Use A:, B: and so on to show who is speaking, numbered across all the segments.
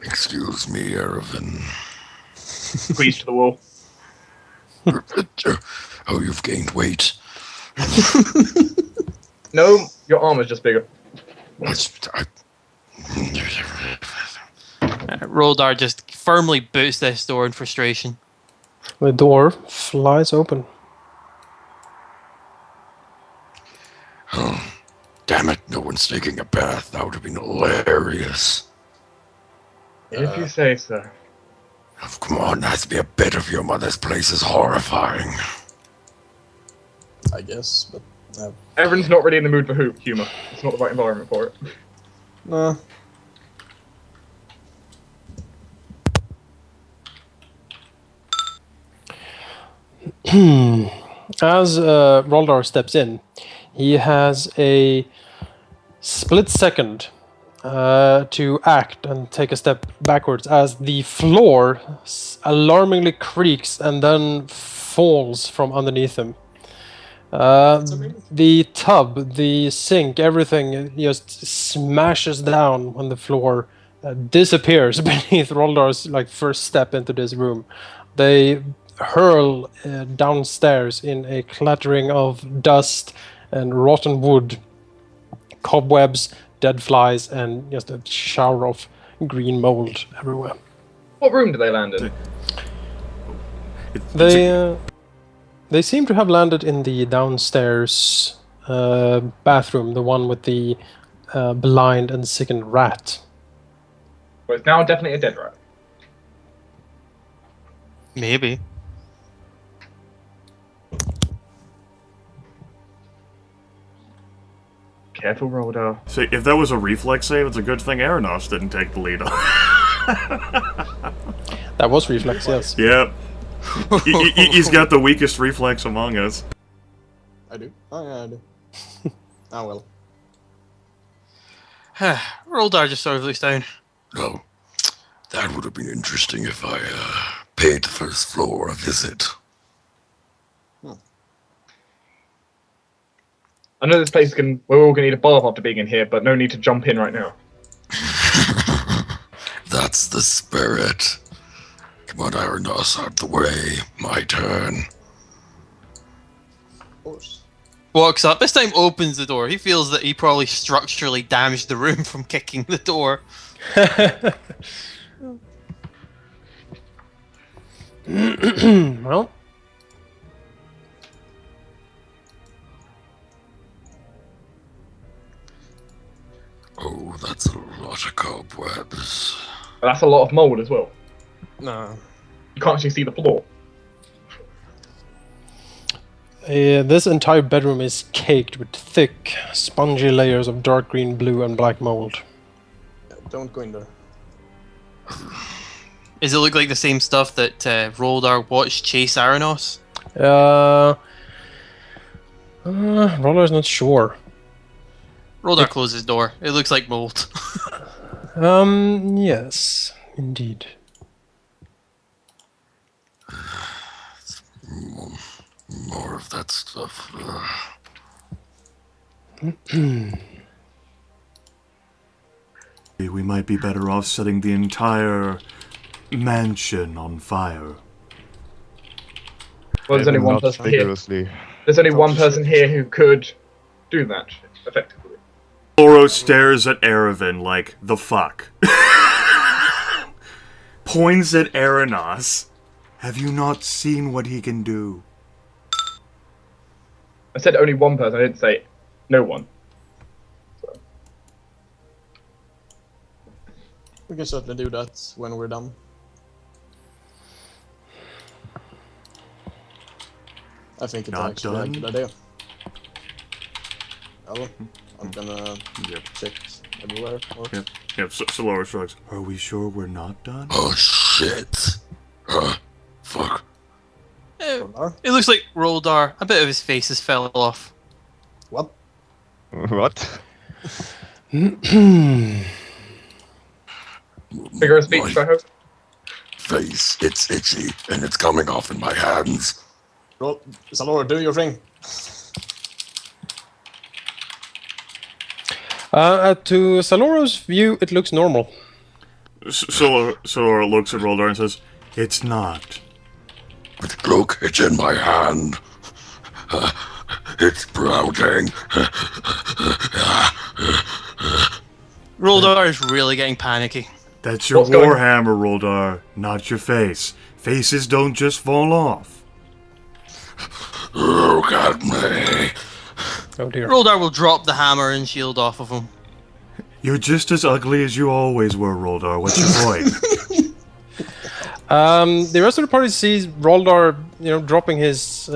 A: Excuse me, Erevan.
B: Squeeze to the wall.
A: Oh, you've gained weight.
B: No, your armor's just bigger.
C: Roldar just firmly boots this door in frustration.
D: The door flies open.
A: Oh, damn it, no one's taking a bath. That would have been hilarious.
B: If you say so.
A: Oh, come on, that has to be a bit of your mother's place is horrifying.
E: I guess, but...
B: Everyone's not really in the mood for humor. It's not the right environment for it.
E: Nah.
D: As Roldar steps in, he has a split second to act and take a step backwards as the floor alarmingly creaks and then falls from underneath him. The tub, the sink, everything just smashes down when the floor disappears beneath Roldar's first step into this room. They hurl downstairs in a clattering of dust and rotten wood, cobwebs, dead flies, and just a shower of green mold everywhere.
B: What room do they land in?
D: They seem to have landed in the downstairs bathroom, the one with the blind and sickened rat.
B: Well, it's now definitely a dead rat.
C: Maybe.
B: Careful, Roldar.
F: See, if that was a reflex save, it's a good thing Arenoss didn't take the lead on.
D: That was reflex, yes.
F: Yep. He's got the weakest reflex among us.
E: I do. Oh yeah, I do. Ah well.
C: Roldar just sort of looks down.
A: No, that would have been interesting if I paid the first floor a visit.
B: I know this place we're all gonna need a bath after being in here, but no need to jump in right now.
A: That's the spirit. Come on, Arenoss, out the way. My turn.
E: Of course.
C: Walks up, this time opens the door. He feels that he probably structurally damaged the room from kicking the door.
D: Well.
A: Oh, that's a lot of cobwebs.
B: But that's a lot of mold as well.
E: No.
B: You can't actually see the floor.
D: This entire bedroom is caked with thick, spongy layers of dark green, blue, and black mold.
E: Don't go in there.
C: Does it look like the same stuff that Roldar watched chase Arenoss?
D: Roller's not sure.
C: Roldar closes his door. It looks like mold.
D: Yes, indeed.
A: More of that stuff.
F: We might be better off setting the entire mansion on fire.
B: Well, there's only one
G: Not
B: person here.
G: vigorously.
B: There's only one person here who could do that effectively.
F: Saloro stares at Erevan like, the fuck? Points at Arenoss. Have you not seen what he can do?
B: I said only one person, I didn't say no one. So.
E: We can certainly do that when we're done. I think it's
F: Not
E: actually
F: done?
E: a good idea. Well, I'm gonna
F: Yep.
E: check everywhere. Or...
F: Yep. Saloro shrugs. Are we sure we're not done?
A: Oh, shit. Fuck.
E: Roldar?
C: It looks like Roldar, a bit of his face has fell off.
E: What?
G: What?
B: Figure of speech, I hope.
A: Face, it's itchy, and it's coming off in my hands.
E: Saloro, do your thing.
D: To Saloro's view, it looks normal.
F: Saloro looks at Roldar and says, "It's not."
A: But look, it's in my hand. It's sprouting.
C: Roldar is really getting panicky.
F: That's your
B: What's going-
F: warhammer, Roldar, not your face. Faces don't just fall off.
A: Look at me.
D: Oh dear.
C: Roldar will drop the hammer and shield off of him.
F: You're just as ugly as you always were, Roldar. What's your point?
D: The rest of the party sees Roldar, dropping his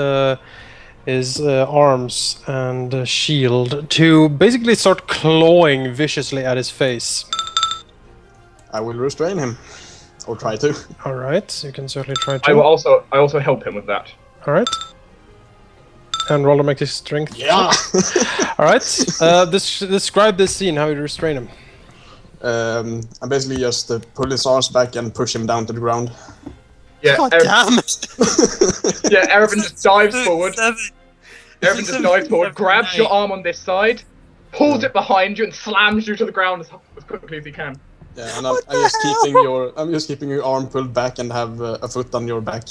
D: arms and shield to basically start clawing viciously at his face.
E: I will restrain him. Or try to.
D: All right, you can certainly try to.
B: I also help him with that.
D: All right. And Roldar makes his strength.
E: Yeah!
D: All right. Describe this scene. How you restrain him.
E: I basically just pull his arms back and push him down to the ground.
B: Yeah,
C: God damn it!
B: yeah, Erevan just dives forward.
C: 7.
B: Erevan just dives forward, grabs your arm on this side, pulls it behind you, and slams you to the ground as quickly as he can.
E: Yeah, and I'm just keeping your arm pulled back and have a foot on your back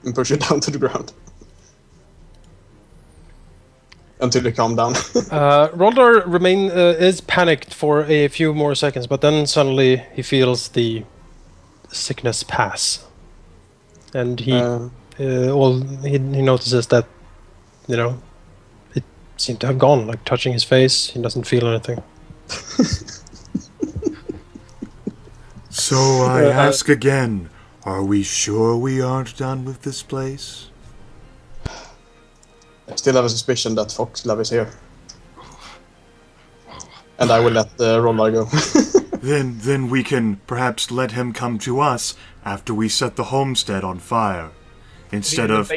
E: and push you down to the ground. Until you calm down.
D: Roldar is panicked for a few more seconds, but then suddenly he feels the sickness pass, and he notices that it seemed to have gone. Like touching his face, he doesn't feel anything.
F: So I ask again, are we sure we aren't done with this place?
E: I still have a suspicion that Foxglove is here. And I will let Roldar go.
F: Then we can perhaps let him come to us after we set the homestead on fire. Instead of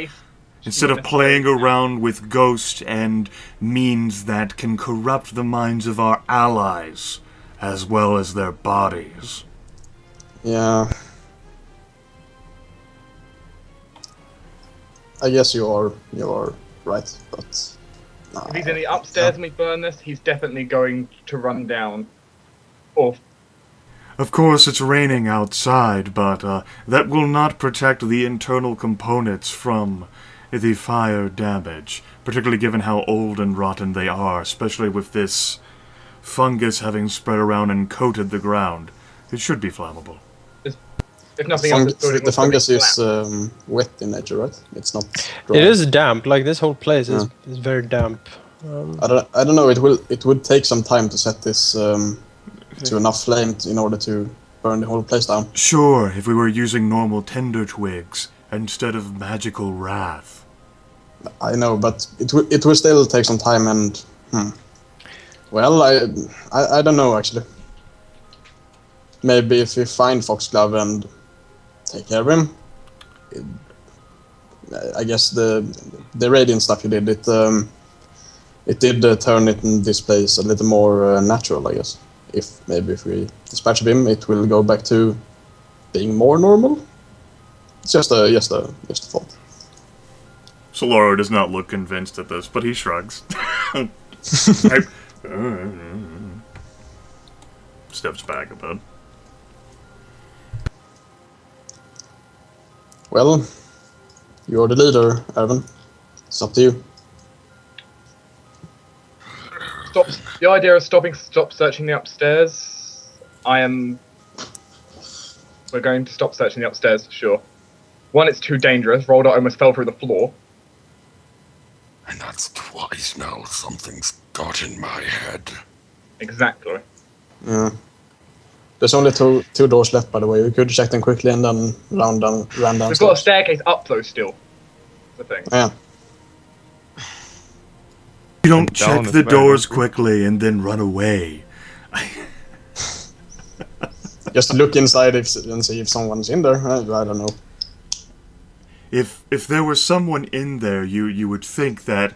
F: playing around with ghost and means that can corrupt the minds of our allies, as well as their bodies.
E: Yeah. I guess you are right, but...
B: If he's in the upstairs and we burn this, he's definitely going to run down. Or
F: Of course, it's raining outside, but that will not protect the internal components from the fire damage, particularly given how old and rotten they are, especially with this fungus having spread around and coated the ground. It should be flammable.
B: if nothing else,
E: The fungus is wet in nature, right? It's not dry.
D: It is damp. Like this whole place is very damp.
E: I don't know. It would take some time to set this to enough flame in order to burn the whole place down.
F: Sure, if we were using normal tender twigs instead of magical wrath.
E: I know, but it will still take some time and well, I don't know actually. Maybe if we find Foxglove and take care of him, I guess the radiant stuff you did, it did turn it in this place a little more natural, I guess. If we dispatch him, it will go back to being more normal. It's just a thought.
F: Saloro does not look convinced at this, but he shrugs. Steps back a bit.
E: Well, you're the leader, Erevan. It's up to you.
B: The idea of stop searching the upstairs. We're going to stop searching the upstairs for sure. One, it's too dangerous. Roldar almost fell through the floor.
A: And that's twice now something's got in my head.
B: Exactly.
E: Yeah. There's only two doors left, by the way. We could check them quickly and then ran downstairs.
B: We've got a staircase up though still. The thing.
E: Yeah.
F: You don't check
G: Down
F: the
G: as well,
F: doors
G: don't you?
F: quickly and then run away.
E: Just look inside and see if someone's in there. I don't know.
F: If there was someone in there, you would think that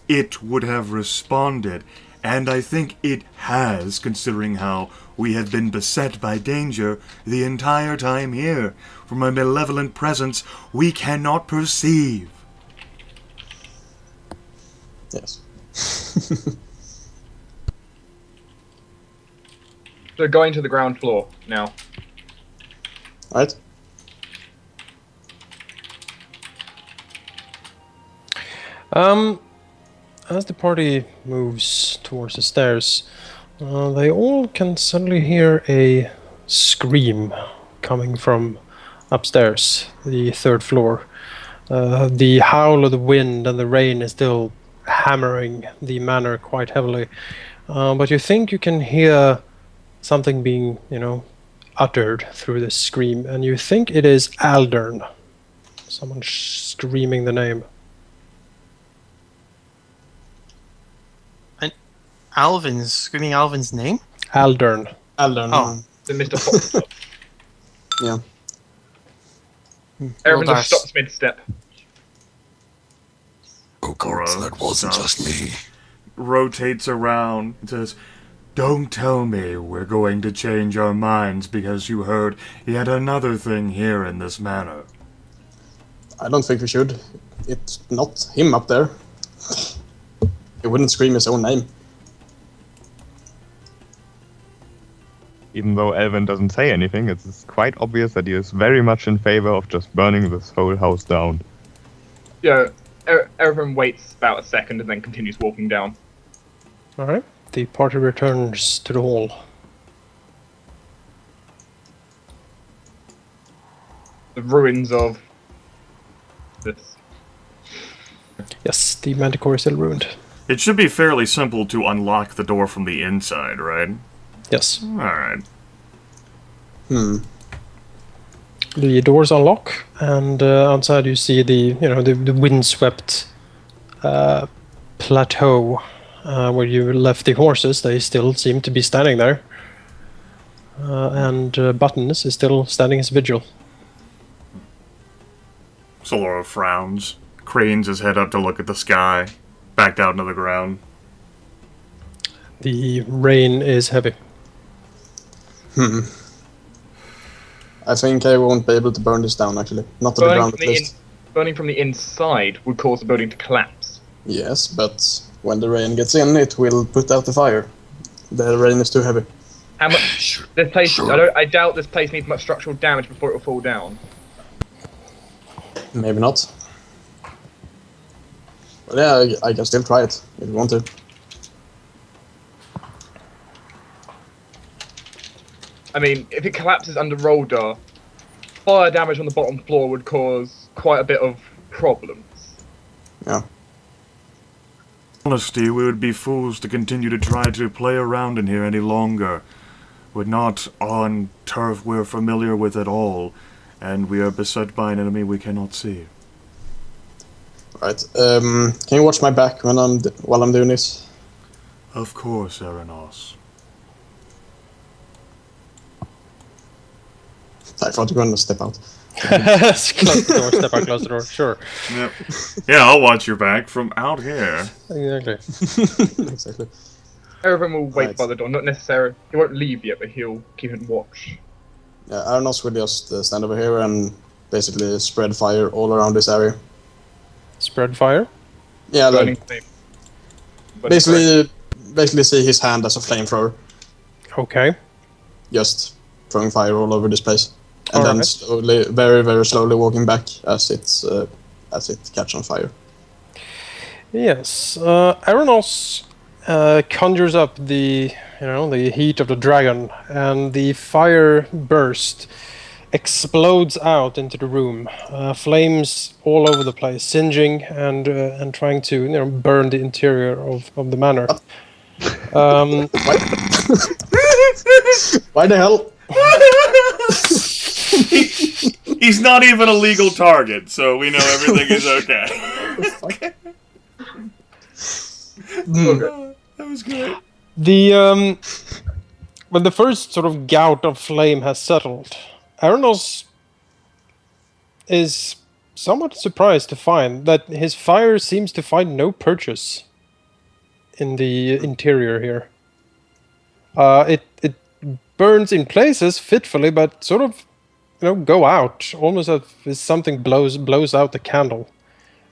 F: it would have responded. And I think it has, considering how we have been beset by danger the entire time here. From a malevolent presence we cannot perceive.
E: Yes.
B: So going to the ground floor now.
E: Alright.
D: As the party moves towards the stairs, they all can suddenly hear a scream coming from upstairs, the third floor. The howl of the wind and the rain is still hammering the manor quite heavily, but you think you can hear something being, uttered through this scream, and you think it is Aldern. Someone screaming the name.
C: Alvyn's screaming Alvyn's name?
D: Aldern.
E: Aldern.
C: Oh.
B: The Mr. Fox.
E: Yeah.
B: Erevan
C: Roldar
B: just stops mid-step.
A: Oh god, that wasn't just me.
F: Rotates around and says, "Don't tell me we're going to change our minds because you heard yet another thing here in this manor."
E: I don't think we should. It's not him up there. He wouldn't scream his own name.
G: Even though Alvyn doesn't say anything, it's quite obvious that he is very much in favor of just burning this whole house down.
B: Yeah, Erevan waits about a second and then continues walking down.
D: Alright. The party returns to the hall.
B: The ruins of this.
D: Yes, the Manticore is still ruined.
F: It should be fairly simple to unlock the door from the inside, right?
D: Yes.
F: Alright.
D: The doors unlock, and outside you see the windswept plateau where you left the horses. They still seem to be standing there, and Buttons is still standing his vigil.
F: Saloro frowns, cranes his head up to look at the sky, back down to the ground.
D: The rain is heavy.
E: I think I won't be able to burn this down, actually. Not to the ground, at least.
B: Burning from the inside would cause the building to collapse.
E: Yes, but when the rain gets in, it will put out the fire. The rain is too heavy.
B: How much? This place.
A: Sure.
B: I doubt this place needs much structural damage before it will fall down.
E: Maybe not. But yeah, I can still try it, if you want to.
B: I mean, if it collapses under Roldar, fire damage on the bottom floor would cause quite a bit of problems.
E: Yeah.
F: Honesty, we would be fools to continue to try to play around in here any longer. We're not on turf we're familiar with at all, and we are beset by an enemy we cannot see.
E: Right. Can you watch my back when while I'm doing this?
F: Of course, Arenoss.
E: I thought you were gonna step out.
D: Close the door, step out, close the door, sure.
F: Yep. Yeah, I'll watch your back from out here.
D: Exactly.
E: Exactly.
B: Erevan will wait
E: Right.
B: by the door, not necessarily. He won't leave yet, but he'll keep it and watch.
E: Yeah, Arenoss will just stand over here and basically spread fire all around this area.
D: Spread fire.
E: Yeah,
B: Burning
E: like,
B: flame. Burning flame.
E: basically see his hand as a flamethrower,
D: Okay.
E: just throwing fire all over this place, and then
D: Alright.
E: slowly, very, very slowly walking back as it catches on fire.
D: Yes. Arenoss conjures up the heat of the dragon, and the fire burst explodes out into the room. Flames all over the place, singeing and trying to burn the interior of the manor.
E: Why the hell?
F: He's not even a legal target, so we know everything is okay.
B: Okay.
F: That was good.
D: The when the first sort of gout of flame has settled, Arenoss is somewhat surprised to find that his fire seems to find no purchase in the interior here. It burns in places fitfully, but sort of go out, almost as if something blows out the candle.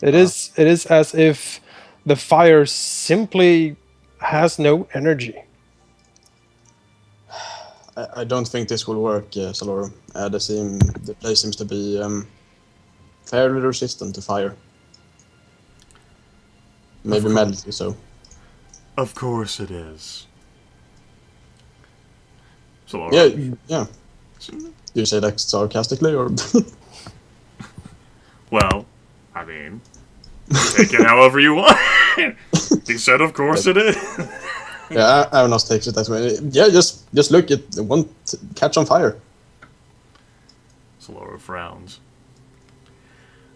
D: It is as if the fire simply has no energy.
E: I don't think this will work, Saloro. The place seems to be fairly resistant to fire. Maybe mildly so.
F: Of course it is. Saloro.
E: Yeah. Do you say that sarcastically, or?
F: Well, I mean, take it however you want. He said, of course it is.
E: Yeah, Arenoss takes it that way. Yeah, just look, it won't catch on fire.
F: Saloro frowns.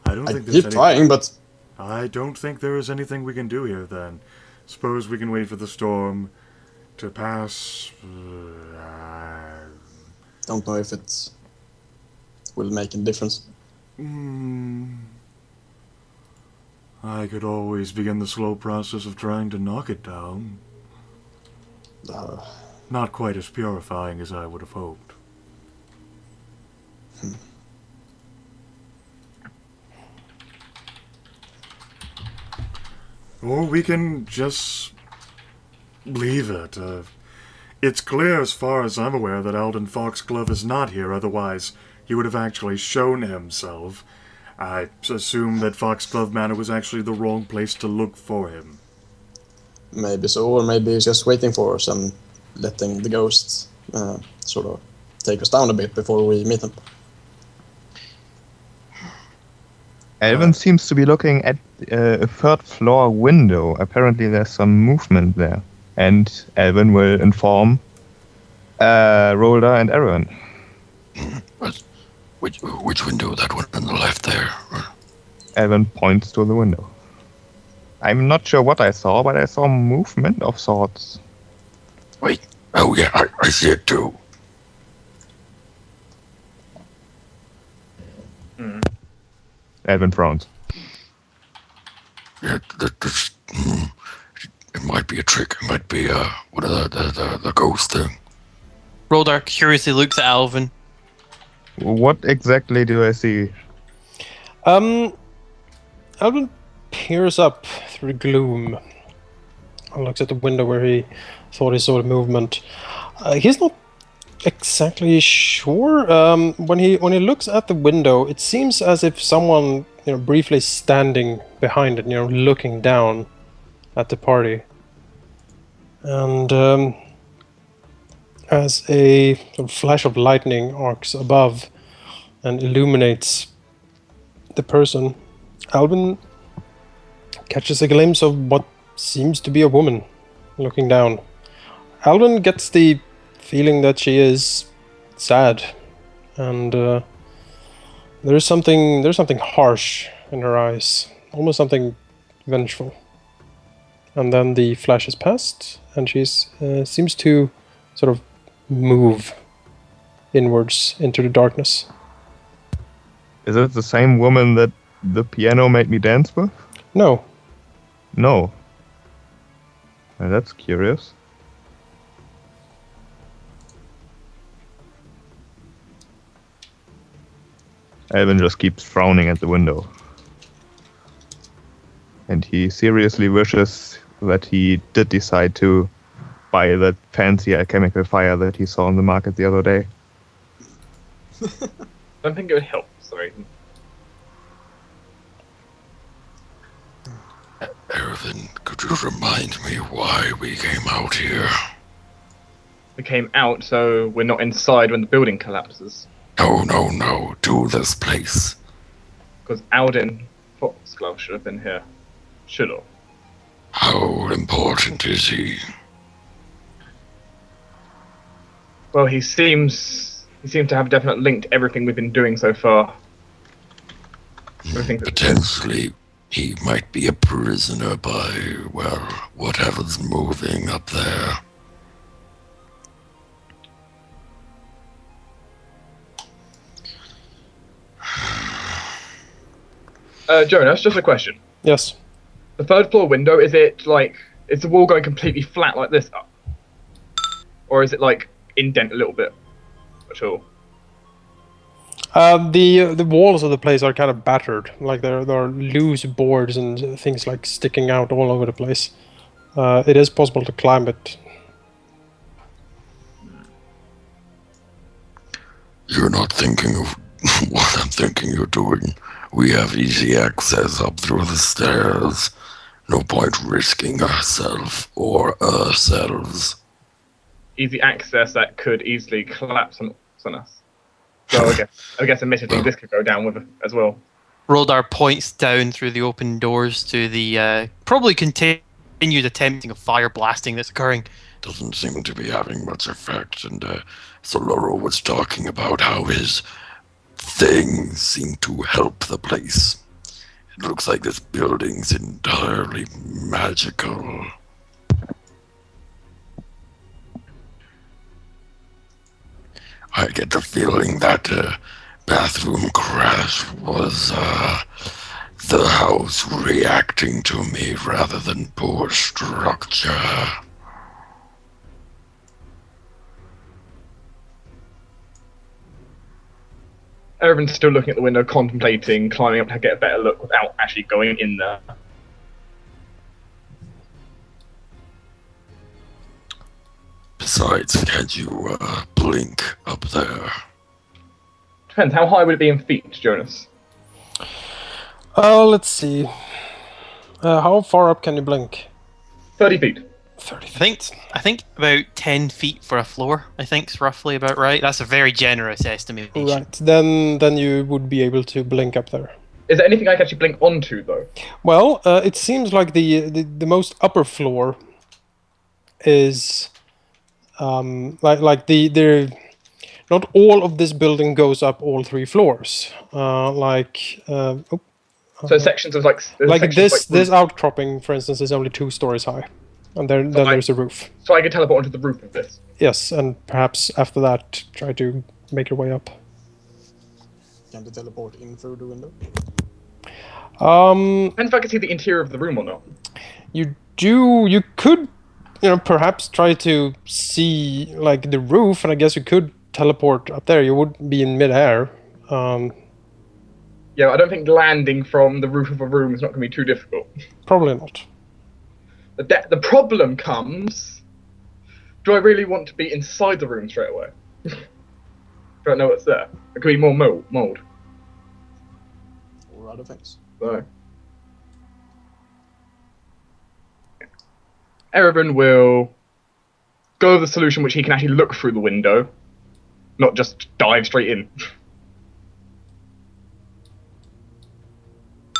F: I
E: keep trying, but...
F: I don't think there is anything we can do here, then. Suppose we can wait for the storm to pass.
E: Don't know if it will make a difference.
F: I could always begin the slow process of trying to knock it down. Not quite as purifying as I would have hoped. Or we can just leave it. It's clear as far as I'm aware that Alden Foxglove is not here, otherwise he would have actually shown himself. I assume that Foxglove Manor was actually the wrong place to look for him.
E: Maybe so, or maybe he's just waiting for us and letting the ghosts sort of take us down a bit before we meet him.
G: Alvyn seems to be looking at a third floor window. Apparently there's some movement there. And Alvyn will inform Roldar and Erevan.
A: Which window? That one on the left there?
G: Alvyn points to the window. I'm not sure what I saw, but I saw movement of sorts.
A: Wait. Oh yeah, I see it too.
G: Alvyn frowns.
A: Yeah, it might be a trick. It might be one of the ghost thing.
C: Roldar curiously looks at Alvyn.
G: What exactly do I see?
D: Alvyn peers up through the gloom and looks at the window where he thought he saw the movement. He's not exactly sure. When he looks at the window, it seems as if someone, briefly standing behind it, looking down at the party. And as a sort of flash of lightning arcs above and illuminates the person, Alvyn catches a glimpse of what seems to be a woman looking down. Alvyn gets the feeling that she is sad, and there's something harsh in her eyes, almost something vengeful. And then the flash has passed, and she seems to sort of move inwards into the darkness.
G: Is it the same woman that the piano made me dance with?
D: No.
G: No. Well, that's curious. Alvyn just keeps frowning at the window. And he seriously wishes that he did decide to buy that fancy alchemical fire that he saw on the market the other day.
B: I don't think it would help, sorry.
A: Erevan, could you remind me why we came out here?
B: We came out so we're not inside when the building collapses.
A: No, to this place.
B: Because Alden Foxglove should have been here. Should have.
A: How important is he?
B: Well, he seems to have a definite link to everything we've been doing so far.
A: Potentially, he might be a prisoner by, whatever's moving up there.
B: Jonas, just a question.
D: Yes.
B: The third floor window, is the wall going completely flat like this up? Or is it indent a little bit at all?
D: The walls of the place are kind of battered. There are loose boards and things sticking out all over the place. It is possible to climb it.
A: you're not thinking of what I'm thinking you're doing. We have easy access up through the stairs. No point risking ourselves.
B: Easy access that could easily collapse on us. So I guess admittedly this could go down with it as well.
C: Roldar points down through the open doors to the probably continued attempting of fire blasting that's occurring.
A: Doesn't seem to be having much effect, and Saloro was talking about how his things seem to help the place. It looks like this building's entirely magical. I get the feeling that bathroom crash was the house reacting to me rather than poor structure.
B: Erevan's still looking at the window, contemplating climbing up to get a better look without actually going in there.
A: Besides, can't you blink up there?
B: Depends, how high would it be in feet, Jonas?
D: Let's see. How far up can you blink?
B: 30 feet.
D: 30
C: I think about 10 feet for a floor, I think's roughly about right. That's a very generous estimation.
D: Right, then you would be able to blink up there.
B: Is there anything I can actually blink onto, though?
D: Well, it seems like the most upper floor is like the not all of this building goes up all 3 floors.
B: So sections of like
D: this outcropping, for instance, is only 2 stories high, and then there's a roof.
B: So I can teleport onto the roof of this.
D: Yes, and perhaps after that, try to make your way up.
E: Can they teleport in through the window?
B: Depends if I can see the interior of the room or not.
D: You could, perhaps try to see like the roof, and I guess you could teleport up there. You would be in midair.
B: Yeah, I don't think landing from the roof of a room is not going to be too difficult.
D: Probably not.
B: The problem comes, do I really want to be inside the room straight away? Don't know what's there. It could be more mold.
E: Or other things.
B: So. Erevan will go with the solution which he can actually look through the window, not just dive straight in.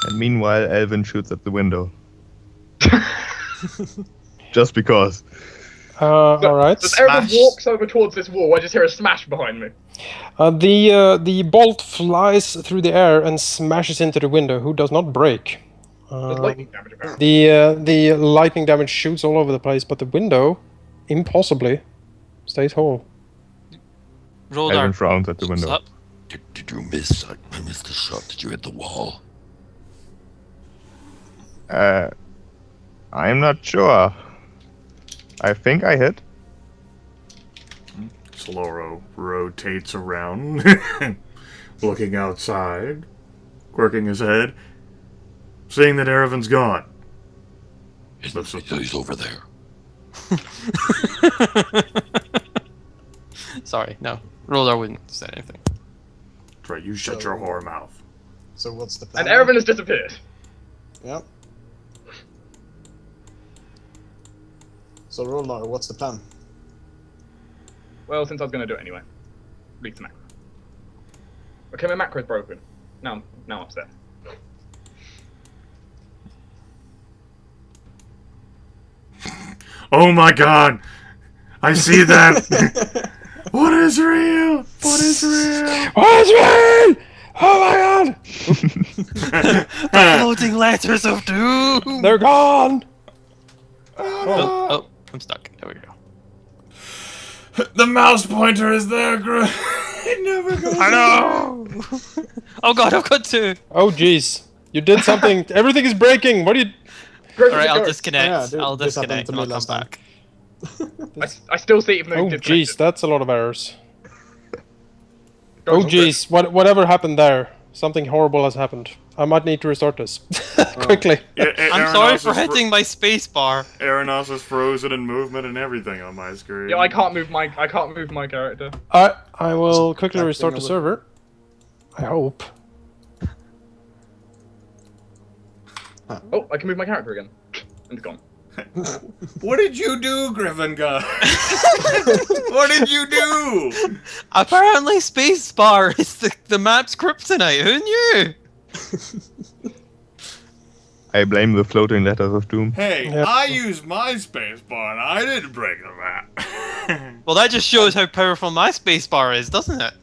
G: And meanwhile, Alvyn shoots at the window. Just because.
D: Alright.
B: As Erevan walks over towards this wall, I just hear a smash behind me.
D: The bolt flies through the air and smashes into the window, who does not break.
B: There's lightning damage apparently.
D: The lightning damage shoots all over the place, but the window, impossibly, stays whole.
C: Roldar
G: Alvyn frowns at the
C: jumps
G: window.
C: up.
A: Did you miss? I missed the shot. Did you hit the wall?
G: I'm not sure. I think I hit.
F: Saloro rotates around, looking outside, quirking his head, seeing that Erevan's gone.
A: He's over there.
C: Sorry, no. Roldar wouldn't say anything.
F: That's right, you shut your whore mouth.
E: So what's the plan?
B: And Erevan has disappeared.
E: Yep. So Roldar, what's the plan?
B: Well, since I was going to do it anyway. Release the macro. Okay, my macro's broken. Now I'm upset.
F: Oh my god! I see that! What is real? What is real?
D: What is real? Oh my god!
C: The floating letters of doom!
D: They're gone!
C: Oh, I'm stuck. There we go.
F: The mouse pointer is there, It never goes.
C: I know! Oh god, I've got to!
D: Oh jeez. You did something. Everything is breaking. What do you...
C: Alright, I'll disconnect.
E: Yeah, dude,
C: I'll
E: this happened
C: disconnect
E: to
C: and
E: me
C: I'll come
E: last time.
C: back.
B: I still see it even though
D: Oh
B: you disconnected.
D: jeez, that's a lot of errors.
B: Go
D: Oh
B: on,
D: jeez, whatever happened there? Something horrible has happened. I might need to restart this quickly.
F: Yeah,
C: I'm sorry for hitting my space bar.
F: Arenoss is frozen in movement and everything on my screen.
B: Yeah, I can't move my character.
D: Alright, I will quickly
E: that
D: restart the
E: thing
D: server. I hope.
B: Oh, I can move my character again. And it's gone.
F: What did you do, Gryphongod? What did you do?
C: Apparently, spacebar is the map's kryptonite. Who knew?
G: I blame the floating letters of doom.
F: Hey,
D: Yep.
F: I used my spacebar and I didn't break the map.
C: Well, that just shows how powerful my spacebar is, doesn't it?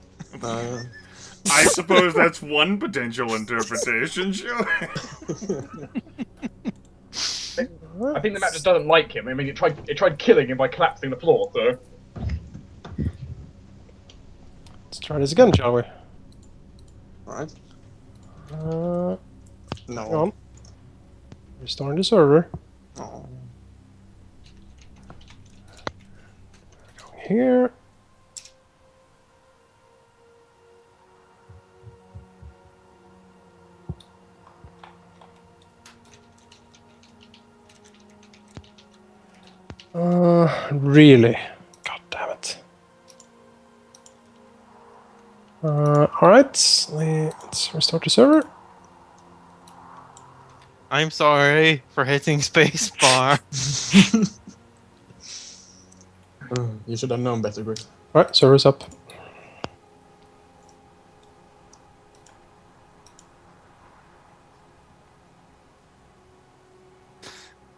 F: I suppose that's one potential interpretation, sure.
B: I think the map just doesn't like him. I mean, it tried killing him by collapsing the floor. So
D: Let's try this again, shall we?
E: Alright.
D: Hang
E: No.
D: on. Restarting the server.
E: Oh.
D: Going here. Really? God damn it. Alright, let's restart the server.
C: I'm sorry for hitting spacebar.
E: You should have known better, Grit.
D: Alright, server's up.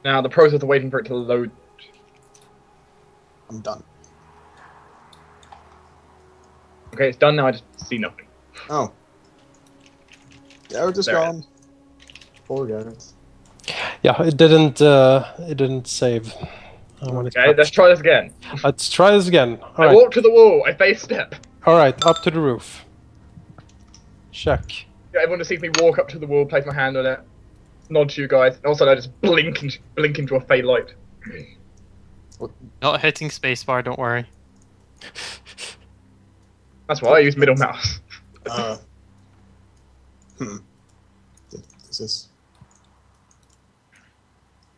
B: now the process of waiting for it to load.
E: I'm done.
B: Okay, it's done now. I just see nothing.
E: Oh. Garrett is
B: There it
E: gone. Poor Garrett.
D: Yeah, it didn't save. When it
B: Okay, let's try this again.
D: Let's try this again.
B: I
D: Alright,
B: walk to the wall. I face step.
D: alright, up to the roof. Check.
B: Yeah, everyone just sees me walk up to the wall, place my hand on it, nod to you guys, and also I just blink into a faint light.
C: Not hitting spacebar, don't worry.
B: That's why I use middle mouse.
E: This is...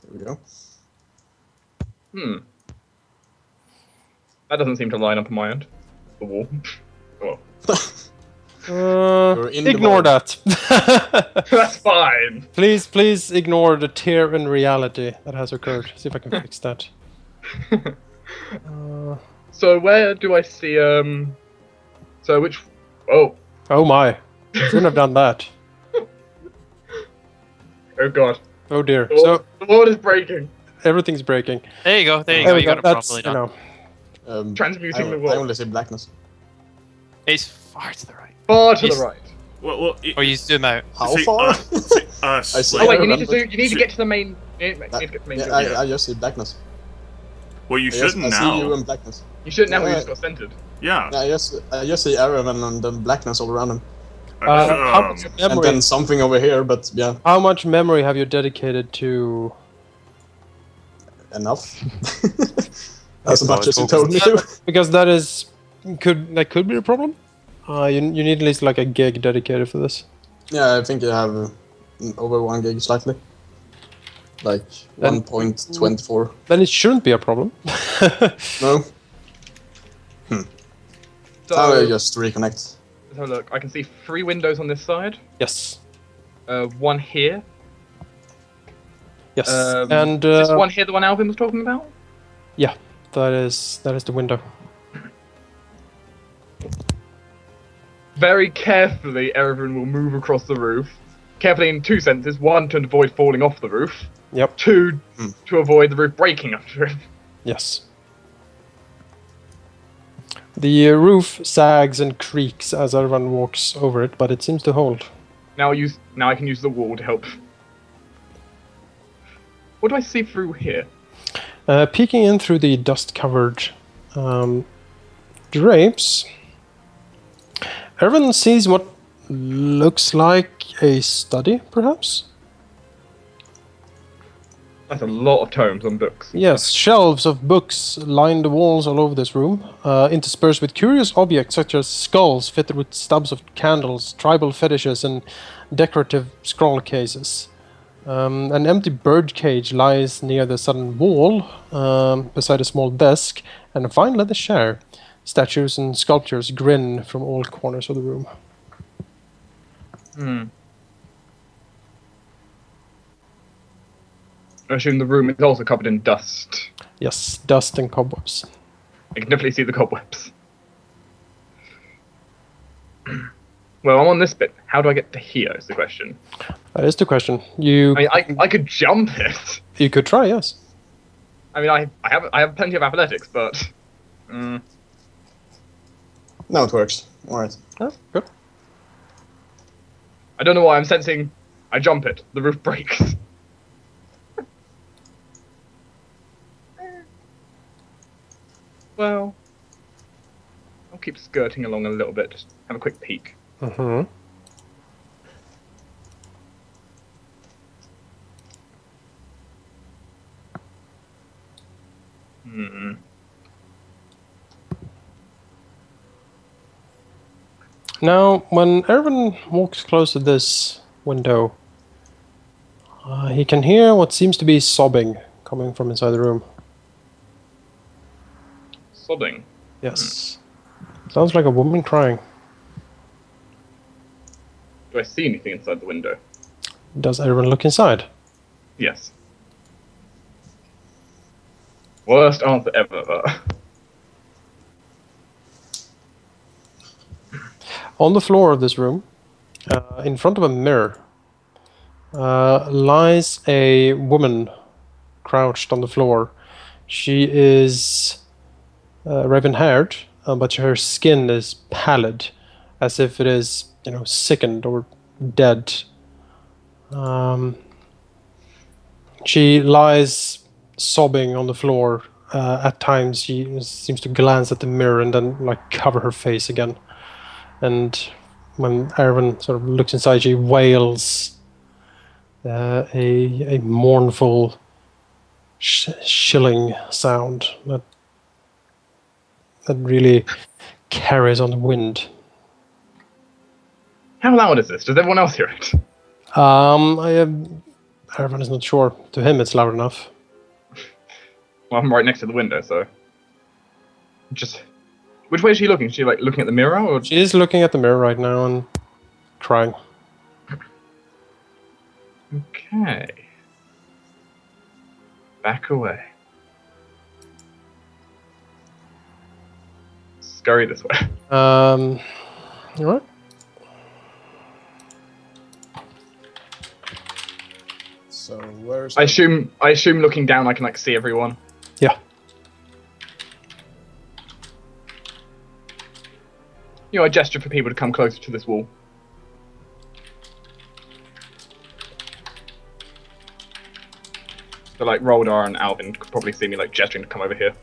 E: There we go.
B: That doesn't seem to line up on my end. The wall. Well,
E: You're in the
D: Ignore
E: wall.
D: that.
B: that's fine.
D: Please ignore the tear in reality that has occurred. See if I can fix that.
B: So where do I see So which? Oh,
D: Oh my. Shouldn't have done that.
B: oh god.
D: Oh dear.
B: The
D: So
B: wall, the wall is breaking.
D: everything's breaking.
C: There you go. There you
D: There
C: go.
D: we
C: You
D: go.
C: got it
D: That's,
C: properly
D: you
C: done.
D: know.
B: Transmuting the
E: I
B: wall.
E: only see blackness.
C: It's far to the right.
B: Far to
C: Yes.
B: the right.
F: Well,
C: Or you zoom out.
E: How
F: see,
E: far?
F: us.
E: I see.
B: Oh wait,
E: I
B: you need to
E: remember.
B: you need to get to the main. You need to get to the main.
E: Yeah, I just see blackness.
F: Well, you
E: I just,
F: shouldn't
E: I see you
F: now.
E: in blackness.
B: You shouldn't have. We
E: Yeah.
B: just got centered.
F: Yeah.
E: Yeah, I just see Erevan and then blackness all around him.
D: How much
E: And
D: memory?
E: then something over here, but yeah,
D: How much memory have you dedicated to?
E: enough. As much as you told me
D: Yeah,
E: to.
D: because that could be a problem. You need at least like a gig dedicated for this.
E: Yeah, I think you have over 1 gig slightly. Like
D: Then-
E: 1.24.
D: Then it shouldn't be a problem.
E: No?
B: So
E: I will just reconnect.
B: let's have a look. I can see 3 windows on this side.
D: Yes.
B: One here.
D: Yes.
B: Um,
D: And
B: Is this one here the one Alvyn was talking about?
D: yeah, that is the window.
B: Very carefully, Erevan will move across the roof. Carefully in 2 senses. 1, to avoid falling off the roof.
D: Yep.
B: 2, to avoid the roof breaking after him.
D: Yes. The roof sags and creaks as everyone walks over it, but it seems to hold.
B: Now I can use the wall to help. What do I see through here?
D: Peeking in through the dust-covered drapes, everyone sees what looks like a study, perhaps?
B: That's a lot of tomes on books.
D: Yes, shelves of books line the walls all over this room, interspersed with curious objects such as skulls fitted with stubs of candles, tribal fetishes, and decorative scroll cases. An empty bird cage lies near the southern wall, beside a small desk, and a fine leather chair. Statues and sculptures grin from all corners of the room.
B: I assume the room is also covered in dust.
D: Yes, dust and cobwebs.
B: I can definitely see the cobwebs. Well, I'm on this bit. How do I get to here is the question.
D: That is the question.
B: I mean, I could jump it.
D: You could try, yes.
B: I mean, I have plenty of athletics, but...
E: No, it works. Alright.
D: Oh, good.
B: I don't know why I'm sensing... I jump it. The roof breaks. Well... I'll keep skirting along a little bit. Just have a quick peek.
D: Mm-hmm. Now, when Erevan walks close to this window, he can hear what seems to be sobbing coming from inside the room.
B: Sobbing.
D: Yes. Sounds like a woman crying.
B: Do I see anything inside the window?
D: Does Erevan look inside?
B: Yes. Worst answer ever, but...
D: On the floor of this room, in front of a mirror, lies a woman crouched on the floor. She is raven-haired, but her skin is pallid, as if it is, sickened or dead. She lies sobbing on the floor. At times, she seems to glance at the mirror and then, cover her face again. And when Erevan sort of looks inside, she wails a mournful, shilling sound that really carries on the wind.
B: How loud is this? Does everyone else hear it?
D: Erevan is not sure. To him, it's loud enough.
B: Well, I'm right next to the window, so... Just... Which way is she looking? Is she, looking at the mirror, or...?
D: She is looking at the mirror right now and crying.
B: Okay. Back away. Scurry this way.
D: Alright.
E: So, where's...
B: I assume looking down I can, see everyone.
D: Yeah.
B: I gesture for people to come closer to this wall. So, Roldar and Alvyn could probably see me, gesturing to come over here.